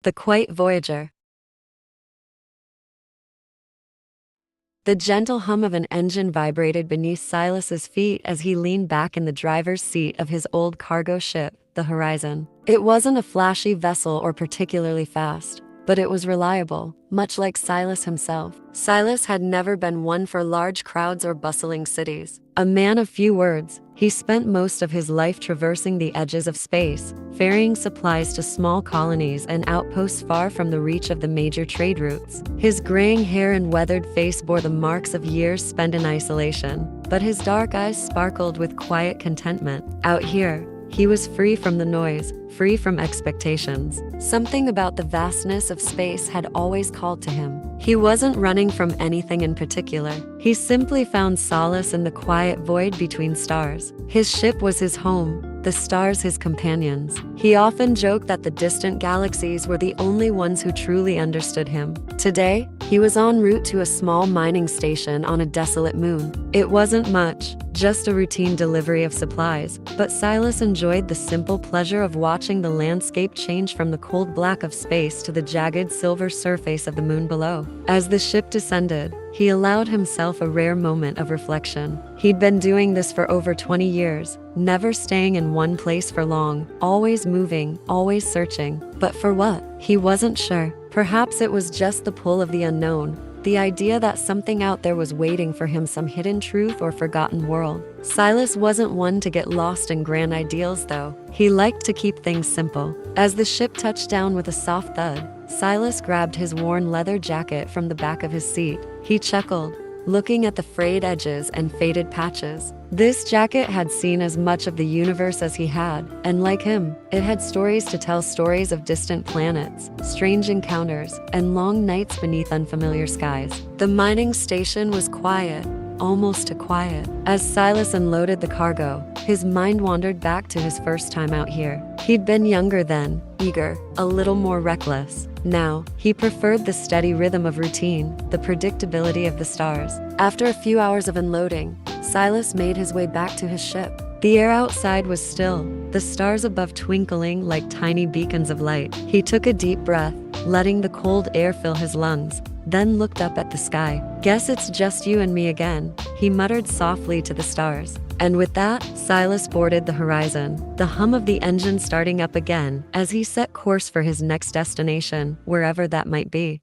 The Quiet Voyager. The gentle hum of an engine vibrated beneath Silas's feet as he leaned back in the driver's seat of his old cargo ship, the Horizon. It wasn't a flashy vessel or particularly fast, but it was reliable, much like Silas himself. Silas had never been one for large crowds or bustling cities. A man of few words, he spent most of his life traversing the edges of space, ferrying supplies to small colonies and outposts far from the reach of the major trade routes. His graying hair and weathered face bore the marks of years spent in isolation, but his dark eyes sparkled with quiet contentment. Out here, he was free from the noise, free from expectations. Something about the vastness of space had always called to him. He wasn't running from anything in particular. He simply found solace in the quiet void between stars. His ship was his home, the stars his companions. He often joked that the distant galaxies were the only ones who truly understood him. Today, he was en route to a small mining station on a desolate moon. It wasn't much, just a routine delivery of supplies, but Silas enjoyed the simple pleasure of watching the landscape change from the cold black of space to the jagged silver surface of the moon below. As the ship descended, he allowed himself a rare moment of reflection. He'd been doing this for over 20 years, never staying in one place for long, always moving, always searching. But for what? He wasn't sure. Perhaps it was just the pull of the unknown, the idea that something out there was waiting for him, some hidden truth or forgotten world. Silas wasn't one to get lost in grand ideals, though. He liked to keep things simple. As the ship touched down with a soft thud, Silas grabbed his worn leather jacket from the back of his seat. He chuckled, looking at the frayed edges and faded patches. This jacket had seen as much of the universe as he had, and like him, it had stories to tell, stories of distant planets, strange encounters, and long nights beneath unfamiliar skies. The mining station was quiet, almost too quiet. As Silas unloaded the cargo, his mind wandered back to his first time out here. He'd been younger then, eager, a little more reckless. Now, he preferred the steady rhythm of routine, the predictability of the stars. After a few hours of unloading, Silas made his way back to his ship. The air outside was still, the stars above twinkling like tiny beacons of light. He took a deep breath, letting the cold air fill his lungs, then looked up at the sky. "Guess it's just you and me again," he muttered softly to the stars. And with that, Silas boarded the Horizon, the hum of the engine starting up again as he set course for his next destination, wherever that might be.